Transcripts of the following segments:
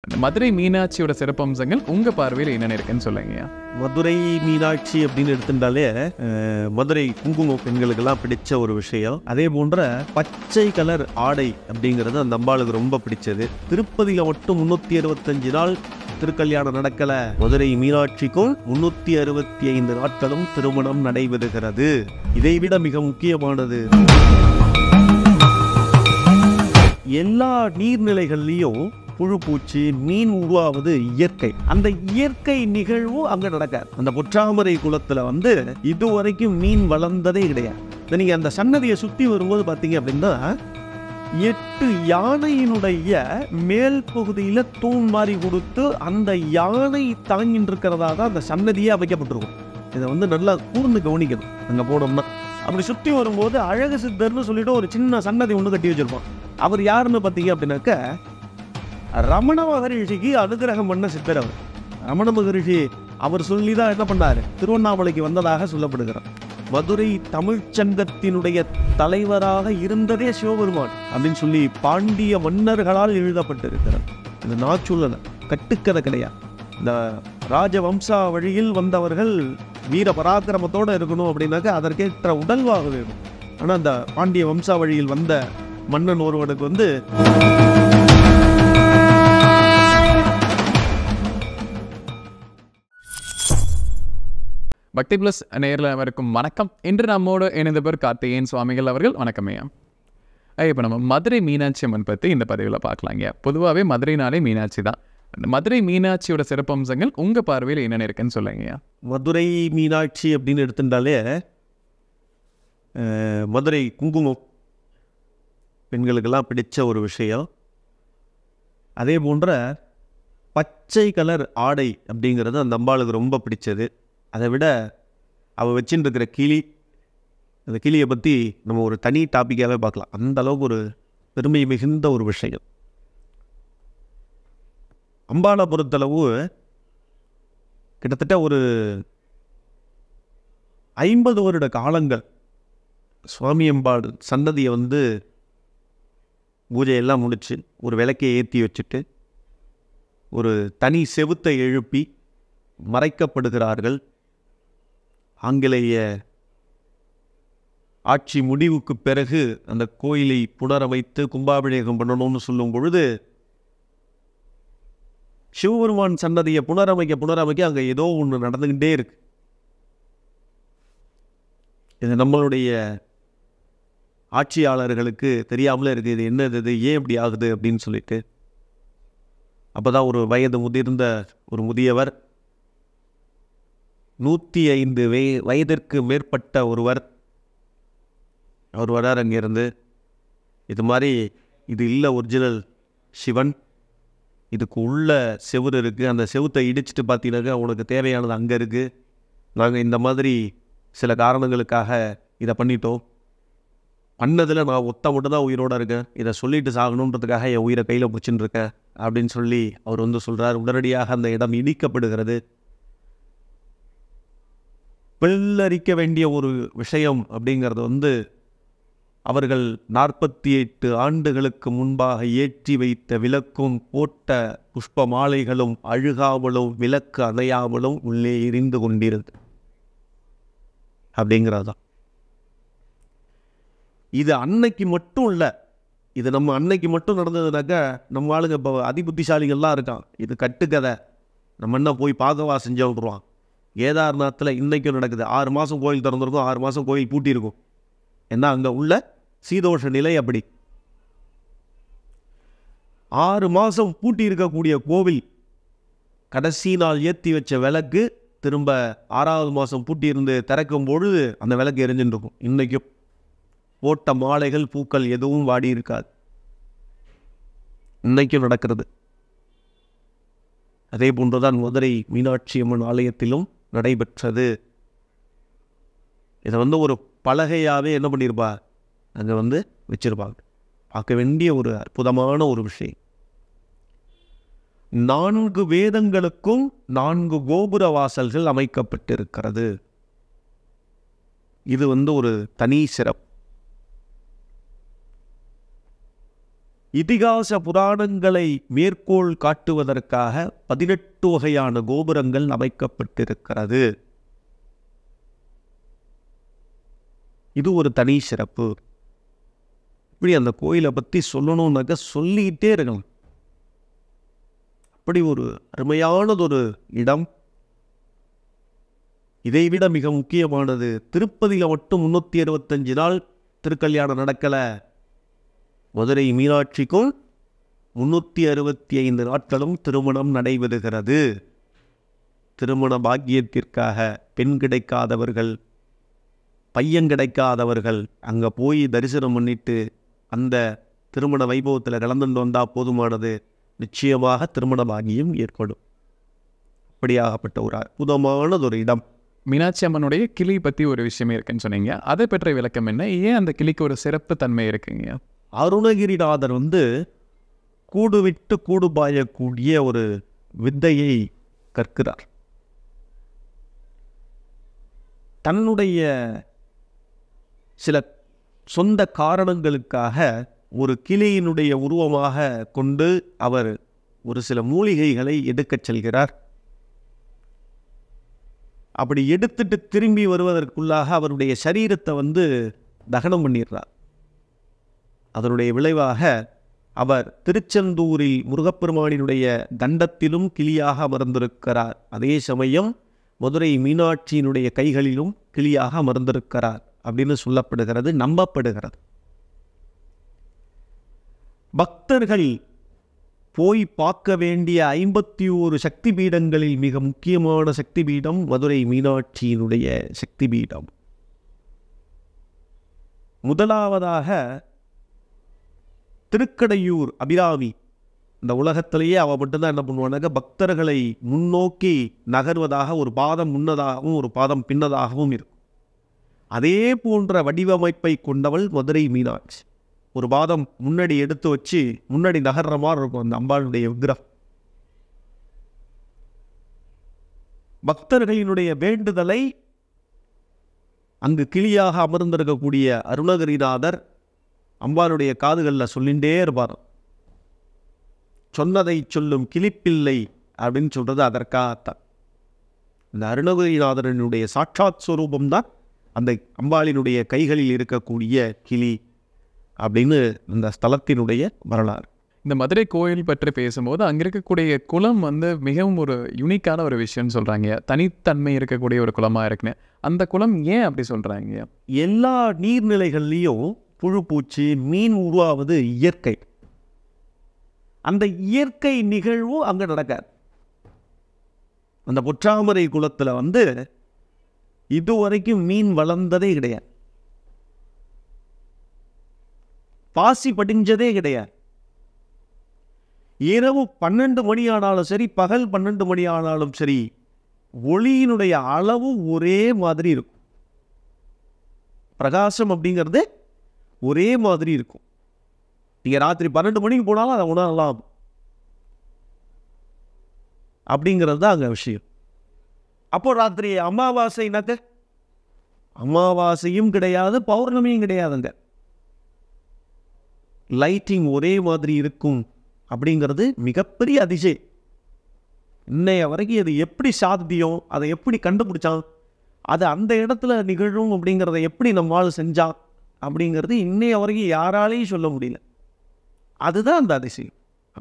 மதுரை மீனாட்சியோட சிறப்பம்சங்கள் உங்க பார்வையில் என்னென்ன இருக்குன்னு சொல்லுங்கய்யா. மதுரை மீனாட்சி அப்படின்னு எடுத்துட்டாலே மதுரை குங்குமம் பெண்களுக்கெல்லாம் பிடிச்ச ஒரு விஷயம். அதே போன்ற பச்சை கலர் ஆடை அப்படிங்கிறது அந்த அம்பாளுக்கு ரொம்ப பிடிச்சது. திருப்பதியில மட்டும் 365 நாள் திருக்கல்யாணம் நடக்கல, மதுரை மீனாட்சிக்கும் 365 நாட்களும் திருமணம் நடைபெறுகிறது. இதைவிட மிக முக்கியமானது, எல்லா நீர்நிலைகள்லையும் புழு பூச்சி மீன் உருவாவது இயற்கை. அந்த இயற்கை நிகழ்வு அங்க நடக்காது. அந்த பொற்றாமரை குளத்துல இதுவரைக்கும் மீன் வளர்ந்ததே கிடையாது. நீங்க அந்த சன்னதியை சுத்தி வரும்போது பாத்தீங்க அப்படின்னா 8 யானையினுடைய மேல் பகுதியில தூண் மாதிரி கொடுத்து அந்த யானை தாங்கிட்டு இருக்கிறதா தான் அந்த சன்னதியே அமைக்கப்பட்டிருக்கும். இதை நல்லா கூர்ந்து கவனிக்கணும். அங்க போனோம்னா அப்படி சுத்தி வரும்போது அழகு சித்தர்னு சொல்லிட்டு ஒரு சின்ன சன்னதி ஒன்று கட்டி வச்சிருப்பான். அவர் யாருன்னு பார்த்தீங்க அப்படின்னாக்க ரமண மகரிஷிக்கு அனுகிரகம் பண்ண சித்தர் அவர். ரமண மகரிஷி அவர் சொல்லிதான் என்ன பண்ணாரு, திருவண்ணாமலைக்கு வந்ததாக சொல்லப்படுகிறார். மதுரை தமிழ்ச்சங்கத்தினுடைய தலைவராக இருந்ததே சிவபெருமான் அப்படின்னு சொல்லி பாண்டிய மன்னர்களால் எழுதப்பட்டிருக்கிறார். இது நான் சொல்லல, கட்டுக்கதை கிடையாது. இந்த ராஜவம்சா வழியில் வந்தவர்கள் வீர பராக்கிரமத்தோடு இருக்கணும் அப்படின்னாக்க அதற்கேற்ற உடல்வாக வேணும். ஆனால் அந்த பாண்டிய வம்சா வழியில் வந்த மன்னன் ஒருவனுக்கு பக்தி பிளஸ் நேரில் வரைக்கும் வணக்கம். இன்று நம்மோடு இணைந்த பேர் கார்த்திகேயன் சுவாமிகள் அவர்கள். வணக்கம்யா. இப்போ நம்ம மதுரை மீனாட்சி அம்மன் பற்றி இந்த பதிவில் பார்க்கலாங்க. பொதுவாகவே மதுரைனாலே மீனாட்சி தான். மதுரை மீனாட்சியோட சிறப்பம்சங்கள் உங்கள் பார்வையில் என்னென்ன இருக்குன்னு சொல்லுங்கய்யா. மதுரை மீனாட்சி அப்படின்னு எடுத்துட்டாலே மதுரை குங்குமம் பெண்களுக்கெல்லாம் பிடிச்ச ஒரு விஷயம். அதே போன்ற பச்சை கலர் ஆடை அப்படிங்கிறது அந்த அம்பாளுக்கு ரொம்ப பிடிச்சது. அதை விட அவள் வச்சுட்டு இருக்கிற கிளி, அந்த கிளியை பற்றி நம்ம ஒரு தனி டாப்பிக்காகவே பார்க்கலாம். அந்த அளவுக்கு ஒரு பெருமை மிகுந்த ஒரு விஷயம். அம்பாளை பொறுத்தளவு கிட்டத்தட்ட ஒரு 50 வருட காலங்கள் சுவாமி அம்பாள் சன்னதியை பூஜையெல்லாம் முடிச்சு ஒரு விளக்கை ஏற்றி வச்சுட்டு ஒரு தனி செவுத்தை எழுப்பி மறைக்கப்படுகிறார்கள். ஆங்கிலேய ஆட்சி முடிவுக்கு பிறகு அந்த கோயிலை புனரமைத்து கும்பாபிஷேகம் பண்ணணும்னு சொல்லும் பொழுது சிவபெருமான் சன்னதியை புனரமைக்க அங்கே ஏதோ ஒன்று நடந்துக்கிட்டே இருக்கு. இது நம்மளுடைய ஆட்சியாளர்களுக்கு தெரியாமலே இருக்குது. இது என்னது, ஏன் இப்படி ஆகுது அப்படின்னு சொல்லிட்டு அப்போ தான் ஒரு வயது முதிர்ந்த ஒரு முதியவர், 105 வயதிற்கு மேற்பட்ட ஒருவர், அவர் வரார் அங்கேருந்து. இது மாதிரி இது இல்லை ஒரிஜினல் சிவன், இதுக்கு உள்ள செவுறு இருக்குது, அந்த செவுத்தை இடிச்சிட்டு பார்த்தீங்கன்னாக்கா உனக்கு தேவையானது அங்கே இருக்குது. நாங்கள் இந்த மாதிரி சில காரணங்களுக்காக இதை பண்ணிட்டோம். பண்ணதில் நான் மட்டும் தான் உயிரோடு இருக்கேன். இதை சொல்லிட்டு சாகணுன்றதுக்காக என் உயிரை கையில் பிடிச்சின்னு இருக்கேன் அப்படின்னு சொல்லி அவர் சொல்கிறார். உடனடியாக அந்த இடம் இடிக்கப்படுகிறது. வெள்ளரிக்க வேண்டிய ஒரு விஷயம் அப்படிங்கிறது அவர்கள் 48 ஆண்டுகளுக்கு முன்பாக ஏற்றி வைத்த விளக்கும் போட்ட புஷ்ப மாலைகளும் அழுகாமலும் விளக்கு அணையாமலும் உள்ளே எரிந்து கொண்டிருந்தது அப்படிங்கிறதான். இது அன்னைக்கு மட்டும் இல்லை, இது நம்ம அன்னைக்கு மட்டும் நடந்ததுனாக்கா நம்ம ஆளுங்க இப்போ அதிபுத்திசாலிகள்லாம் இருக்கான். இது கட்டுக்கதை, நம்ம என்ன போய் பார்க்கவா செஞ்சு விட்ருவான். கேதார்நாத்தில் இன்றைக்கும் நடக்குது. 6 மாதம் கோயில் திறந்துருக்கும், 6 மாதம் கோயில் பூட்டியிருக்கும். ஏன்னா அங்கே உள்ள சீதோஷ நிலை அப்படி. 6 மாதம் பூட்டி இருக்கக்கூடிய கோவில் கடைசி நாள் ஏற்றி வச்ச விளக்கு திரும்ப 6ஆவது மாதம் பூட்டி இருந்து திறக்கும் பொழுது அந்த விளக்கு எரிஞ்சுட்டு இருக்கும். இன்றைக்கும் போட்ட மாலைகள் பூக்கள் எதுவும் வாடி இருக்காது. இன்னைக்கும் நடக்கிறது. அதே போன்றுதான் மதுரை மீனாட்சி அம்மன் ஆலயத்திலும் நடைபெற்றது. இதை ஒரு பலகையாகவே என்ன பண்ணியிருப்பா, அங்கே வச்சிருப்பாங்க. பார்க்க வேண்டிய ஒரு அற்புதமான ஒரு விஷயம். 4 வேதங்களுக்கும் 4 கோபுர வாசல்கள் அமைக்கப்பட்டிருக்கிறது. இது ஒரு தனி சிறப்பு. இதிகாச புராணங்களை மேற்கோள் காட்டுவதற்காக 18 வகையான கோபுரங்கள் அமைக்கப்பட்டிருக்கிறது. இது ஒரு தனி சிறப்பு. இப்படி அந்த கோயிலை பற்றி சொல்லணும்னாக்க சொல்லிக்கிட்டே இருக்கலாம். அப்படி ஒரு அருமையானதொரு இடம். இதைவிட மிக முக்கியமானது, திருப்பதியில் மட்டும் 365 நாள் திருக்கல்யாணம் நடக்கலை. மதுரை மீனாட்சிக்கும் 365 நாட்களும் திருமணம் நடைபெறுகிறது. திருமண பாக்கியத்திற்காக பெண் கிடைக்காதவர்கள், பையன் கிடைக்காதவர்கள் அங்கே போய் தரிசனம் பண்ணிட்டு அந்த திருமண வைபவத்தில் கலந்துட்டு வந்தால் போதுமானது, நிச்சயமாக திருமண பாக்கியம் ஏற்படும். அப்படியாகப்பட்ட ஒரு அற்புதமானதொரு இடம். மீனாட்சி அம்மனுடைய கிளி பற்றி ஒரு விஷயமே இருக்குன்னு சொன்னீங்க. அதை பற்றிய விளக்கம் என்ன? ஏன் அந்த கிளிக்கு ஒரு சிறப்பு தன்மை இருக்குங்க? அருணகிரிநாதர் கூடு விட்டு கூடு பாயக்கூடிய ஒரு வித்தையை கற்கிறார். தன்னுடைய சில சொந்த காரணங்களுக்காக ஒரு கிளியினுடைய உருவமாக கொண்டு அவர் ஒரு சில மூலிகைகளை எடுக்கச் செல்கிறார். அப்படி எடுத்துட்டு திரும்பி வருவதற்குள்ளாக அவருடைய சரீரத்தை தகனம் பண்ணிடுறார். அதனுடைய விளைவாக அவர் திருச்செந்தூரில் முருகப்பெருமானினுடைய தண்டத்திலும் கிளியாக அமர்ந்திருக்கிறார். அதே சமயம் மதுரை மீனாட்சியினுடைய கைகளிலும் கிளியாக அமர்ந்திருக்கிறார் அப்படின்னு சொல்லப்படுகிறது, நம்பப்படுகிறது. பக்தர்கள் போய் பார்க்க வேண்டிய 51 சக்தி பீடங்களில் மிக முக்கியமான சக்தி பீடம் மதுரை மீனாட்சியினுடைய சக்தி பீடம். முதலாவதாக திருக்கடையூர் அபிராமி. இந்த உலகத்திலேயே அவள் மட்டும்தான் என்ன பண்ணுவானாக்க, பக்தர்களை முன்னோக்கி நகர்வதாக ஒரு பாதம் முன்னதாகவும் ஒரு பாதம் பின்னதாகவும் இருக்கும். அதே போன்ற வடிவமைப்பை கொண்டவள் மதுரை மீனாட்சி. ஒரு பாதம் முன்னாடி எடுத்து வச்சு முன்னாடி நகர்ற மாதிரி இருக்கும் அந்த அம்பாளுடைய விக்கிரகம். பக்தர்களினுடைய வேண்டுதலை அங்கு கிளியாக அமர்ந்திருக்கக்கூடிய அருணகிரிநாதர் அம்பாளுடைய காதுகளில் சொல்லிகிட்டே இருப்பார். சொன்னதை சொல்லும் கிளிப்பிள்ளை அப்படின்னு சொல்றது அதற்காகத்தான். இந்த அருணகிரிநாதரனுடைய சாட்சாத் ஸ்வரூபம்தான் அந்த அம்பாளினுடைய கைகளில் இருக்கக்கூடிய கிளி அப்படின்னு இந்த ஸ்தலத்தினுடைய வரலாறு. இந்த மதுரை கோயில் பற்றி பேசும்போது அங்கே இருக்கக்கூடிய குளம் மிகவும் ஒரு யூனிக்கான ஒரு விஷயம்னு சொல்கிறாங்க. தனித்தன்மை இருக்கக்கூடிய ஒரு குளமாக இருக்குன்னு. அந்த குளம் ஏன் அப்படி சொல்கிறாங்க? எல்லா நீர்நிலைகள்லேயும் புழு பூச்சி மீன் உருவாவது இயற்கை. அந்த இயற்கை நிகழ்வு அங்கே நடக்காது. அந்த பொற்றாமரை குளத்தில் இதுவரைக்கும் மீன் வளர்ந்ததே கிடையாது, பாசி படிஞ்சதே கிடையாது. இரவு 12 மணி ஆனாலும் சரி, பகல் 12 மணி ஆனாலும் சரி, ஒளியினுடைய அளவு ஒரே மாதிரி இருக்கும். பிரகாசம் அப்படிங்கிறது ஒரே மாதிரி இருக்கும். நீங்கள் ராத்திரி 12 மணிக்கு போனாலும் அதை உணரலாம். அப்படிங்கிறது தான் அங்கே விஷயம். அப்போ ராத்திரி அமாவாசைனாக்க அமாவாசையும் கிடையாது, பௌர்ணமியும் கிடையாதுங்க. லைட்டிங் ஒரே மாதிரி இருக்கும் அப்படிங்கிறது மிகப்பெரிய அதிசயம். இன்னைய வரைக்கும் அது எப்படி சாத்தியம், அதை எப்படி கண்டுபிடிச்சான், அது அந்த இடத்துல நிகழும் அப்படிங்கிறத எப்படி நம்மால் செஞ்சான் அப்படிங்கிறது இன்னைய வரைக்கும் யாராலையும் சொல்ல முடியல. அதுதான் அந்த அதிசயம்.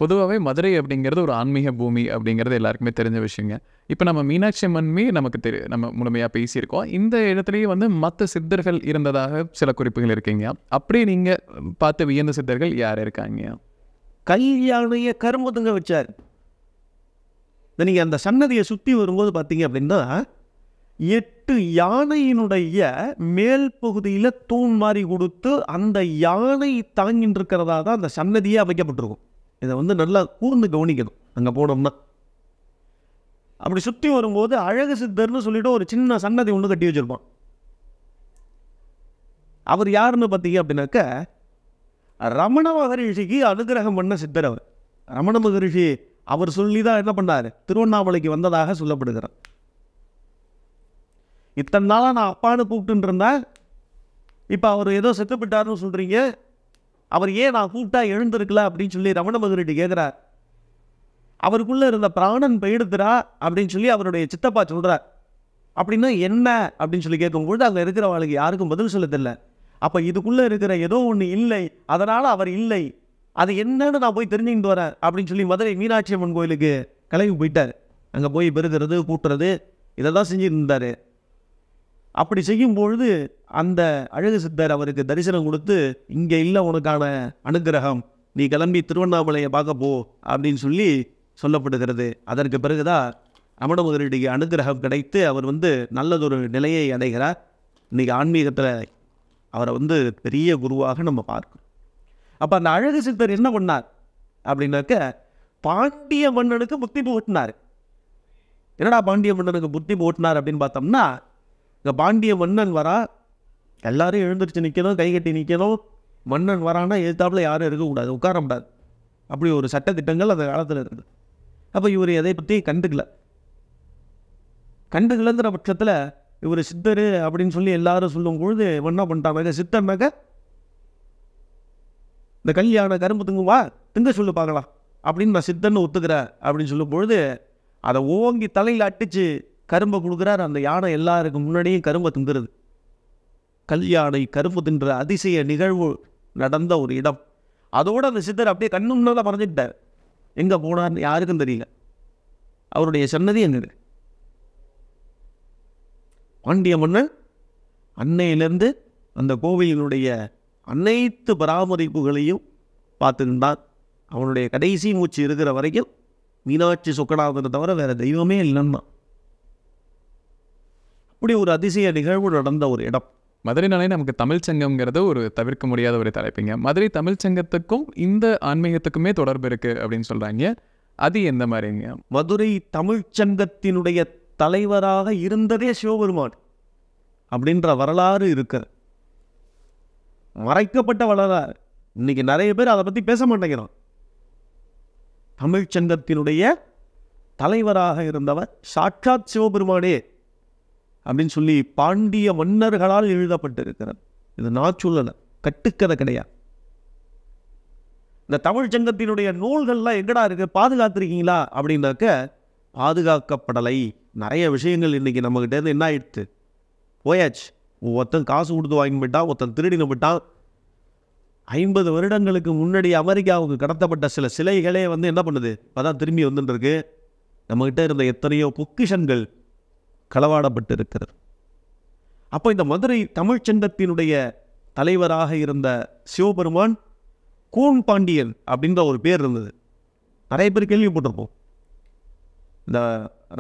பொதுவாகவே மதுரை அப்படிங்கிறது ஒரு ஆன்மீக பூமி அப்படிங்கிறது எல்லாருக்குமே தெரிஞ்ச விஷயங்க. இப்போ நம்ம மீனாட்சி அம்மன்மே நமக்கு நம்ம முழுமையாக பேசியிருக்கோம். இந்த இடத்துலையே மற்ற சித்தர்கள் இருந்ததாக சில குறிப்புகள் இருக்கீங்க. அப்படியே நீங்கள் பார்த்து வியந்த சித்தர்கள் யார் இருக்காங்க? கல்யாணைய கரும்புதுங்க வச்சார். நீங்கள் அந்த சன்னதியை சுற்றி வரும்போது பார்த்தீங்க அப்படின்னா 8 யானையினுடைய மேல் பகுதியில் தூண் மாதிரி கொடுத்து அந்த யானை தாங்கிட்டு இருக்கிறதா தான் அந்த சன்னதியே அமைக்கப்பட்டிருக்கும். இதை நல்லா கூர்ந்து கவனிக்கணும் அங்கே போனோம்னா. அப்படி சுற்றி வரும்போது அழகு சித்தர்னு சொல்லிட்டு ஒரு சின்ன சன்னதி ஒன்று கட்டி வச்சிருப்பான். அவர் யாருன்னு பார்த்தீங்க அப்படின்னாக்க, ரமண மகரிஷிக்கு அனுகிரகம் பண்ண சித்தர் அவர். ரமண மகரிஷி அவர் சொல்லி தான் என்ன பண்ணார், திருவண்ணாமலைக்கு வந்ததாக சொல்லப்படுகிறார். இத்தனை நாளாக நான் அப்பான்னு கூப்பிட்டு இருந்தேன், இப்போ அவர் ஏதோ செத்துப்பிட்டாருன்னு சொல்கிறீங்க, அவர் ஏன் நான் கூப்பிட்டா எழுந்திருக்கல அப்படின்னு சொல்லி ரமண மகரிஷி கேட்குறார். அவருக்குள்ளே இருந்த பிராணன் போயிடுத்துறா அப்படின்னு சொல்லி அவருடைய சித்தப்பா சொல்கிறார். அப்படின்னா என்ன அப்படின்னு சொல்லி கேட்கும்பொழுது அங்கே இருக்கிறவங்களுக்கு யாருக்கும் பதில் சொல்ல தெரியல. அப்போ இதுக்குள்ளே இருக்கிற ஏதோ ஒன்று இல்லை, அதனால் அவர் இல்லை, அது என்னன்னு நான் போய் தெரிஞ்சுக்கிட்டு வரேன் அப்படின்னு சொல்லி மதுரை மீனாட்சி அம்மன் கோயிலுக்கு கிளம்பி போயிட்டார். அங்கே போய் பெருகிறது கூட்டுறது இதை தான் செஞ்சுட்டு இருந்தார். அப்படி செய்யும்பொழுது அந்த அழகு சித்தர் அவருக்கு தரிசனம் கொடுத்து, இங்கே இல்லை உனக்கான அனுக்கிரகம், நீ கிளம்பி திருவண்ணாமலையை பார்க்க போ அப்படின்னு சொல்லி சொல்லப்படுகிறது. அதற்கு பிறகுதான் ரமண மகரிஷிக்கு அனுக்கிரகம் கிடைத்து அவர் நல்லதொரு நிலையை அடைகிறார். இன்றைக்கி ஆன்மீகத்தில் அவரை பெரிய குருவாக நம்ம பார்க்கிறோம். அப்போ அந்த அழகு சித்தர் என்ன பண்ணார் அப்படின்னாக்க, பாண்டிய மன்னனுக்கு புத்தி போட்டினார். என்னடா பாண்டிய மன்னனுக்கு புத்தி போட்டினார் அப்படின்னு பார்த்தோம்னா, இங்கே பாண்டிய மன்னன் வரா, எல்லாரும் எழுந்திரிச்சு நிற்கணும், கைகட்டி நிற்கணும். மன்னன் வரான்னா எழுத்தாப்புல யாரும் இருக்கக்கூடாது, உட்கார முடியாது. அப்படி ஒரு சட்டத்திட்டங்கள் அந்த காலத்தில் இருக்குது. அப்போ இவர் எதை பற்றி கண்டுக்கலங்கிற பட்சத்தில் இவர் சித்தர் அப்படின்னு சொல்லி எல்லாரும் சொல்லும் பொழுது என்ன பண்ணிட்டாங்க, சித்தர்னாக்க இந்த கல்யாண கரும்பு திங்குவா, திங்க சொல்லு பார்க்கலாம் அப்படின்னு நான் சித்தன்னு ஒத்துக்கிறேன் அப்படின்னு சொல்லும் பொழுது அதை ஓங்கி தலையில் அட்டிச்சு கரும்பை கொடுக்குறார். அந்த யானை எல்லாருக்கும் முன்னாடியும் கரும்பை திங்குறது. கல்யாணை கரும்பு தின்ற அதிசய நிகழ்வு நடந்த ஒரு இடம். அதோடு அந்த சித்தர் அப்படியே கண்ணு முன்னால மறைஞ்சிட்டார். எங்கே போனார்னு யாருக்கும் தெரியல. அவருடைய சன்னதி எங்க இருக்கு. பாண்டிய மன்னன் அன்னையிலிருந்து அந்த கோவிலினுடைய அனைத்து பராமரிப்புகளையும் பார்த்துக்கிட்டான். அவனுடைய கடைசி மூச்சு இருக்கிற வரைக்கும் மீனாட்சி சொக்கநாதனை தவிர வேறு தெய்வமே இல்லைன்னா. அப்படி ஒரு அதிசய நிகழ்வு நடந்த ஒரு இடம். மதுரைனாலே நமக்கு தமிழ்ச்சங்கம்ங்கிறது ஒரு தவிர்க்க முடியாத ஒரு தலைப்புங்க. மதுரை தமிழ்ச்சங்கத்துக்கும் இந்த ஆன்மீகத்துக்குமே தொடர்பு இருக்குது அப்படின்னு சொல்கிறாங்க. அது எந்த மாதிரிங்க? மதுரை தமிழ்ச்சங்கத்தினுடைய தலைவராக இருந்ததே சிவபெருமான் அப்படின்ற வரலாறு இருக்கு. மறைக்கப்பட்ட வரலாறு. இன்னைக்கு நிறைய பேர் அதை பற்றி பேச மாட்டேங்கிறோம். தமிழ்ச்சங்கத்தினுடைய தலைவராக இருந்தவர் சாட்சாத் சிவபெருமானே அப்படின்னு சொல்லி பாண்டிய மன்னர்களால் எழுதப்பட்டிருக்கிறது. இது நான் சொல்லலை, கட்டுக்கதை கிடையாது. இந்த தமிழ்ச்சங்கத்தினுடைய நூல்கள்லாம் எங்கடா இருக்கு, பாதுகாத்துருக்கீங்களா அப்படின்னாக்க பாதுகாக்கப்படலை. நிறைய விஷயங்கள் இன்றைக்கி நம்மக்கிட்டேருந்து என்ன ஆயிடுச்சு, போயாச்சு. ஒருத்தன் காசு கொடுத்து வாங்கி போயிட்டான், ஒருத்தன் திருடின போயிட்டான். 50 வருடங்களுக்கு முன்னாடி அமெரிக்காவுக்கு கடத்தப்பட்ட சில சிலைகளே என்ன பண்ணுது, அதான் திரும்பி வந்துட்டுருக்கு. நம்மக்கிட்ட இருந்த எத்தனையோ பொக்கிஷன்கள் களவாடப்பட்டு இருக்கிறது. அப்போ இந்த மதுரை தமிழ்ச்சங்கத்தினுடைய தலைவராக இருந்த சிவபெருமான் கூன் பாண்டியன் அப்படின்ற ஒரு பேர் இருந்தது. நிறைய பேர் கேள்விப்பட்டிருப்போம். இந்த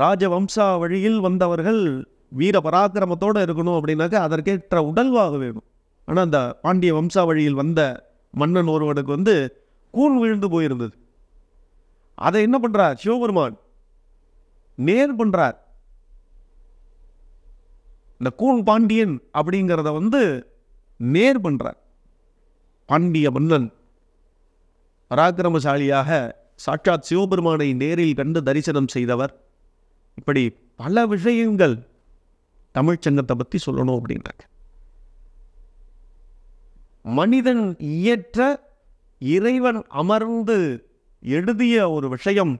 ராஜவம்சா வழியில் வந்தவர்கள் வீர பராக்கிரமத்தோடு இருக்கணும் அப்படின்னாக்க அதற்கேற்ற உடல்வாக வேணும். ஆனால் அந்த பாண்டிய வம்சா வழியில் வந்த மன்னன் ஒருவனுக்கு கூன் விழுந்து போயிருந்தது. அதை என்ன பண்ணுறார் சிவபெருமான், நேர் பண்ணுறார். இந்த கூன் பாண்டியன் அப்படிங்கிறத நேர் பண்ணுறார். பாண்டிய மன்னன் பராக்கிரமசாலியாக சாட்சாத் சிவபெருமானை நேரில் கண்டு தரிசனம் செய்தவர். இப்படி பல விஷயங்கள் தமிழ்ச்சங்கத்தை பற்றி சொல்லணும் அப்படின்றாங்க. மனிதன் இயற்ற இறைவன் அமர்ந்து எழுதிய ஒரு விஷயம்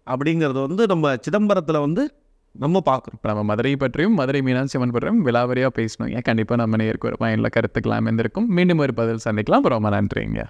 அப்படிங்கிறது நம்ம சிதம்பரத்தில் நம்ம பார்க்குறோம். இப்போ நம்ம மதுரை பற்றியும் மதுரை மீனாட்சி அம்மன் பற்றியும் விலாவரியாக பேசணும். ஏன் கண்டிப்பாக நம்ம நேருக்கு ஒரு பயனில் கருத்துக்கலாம் இருந்திருக்கும். மீண்டும் ஒரு பதில் சந்திக்கலாம். ரொம்ப நன்றிங்க.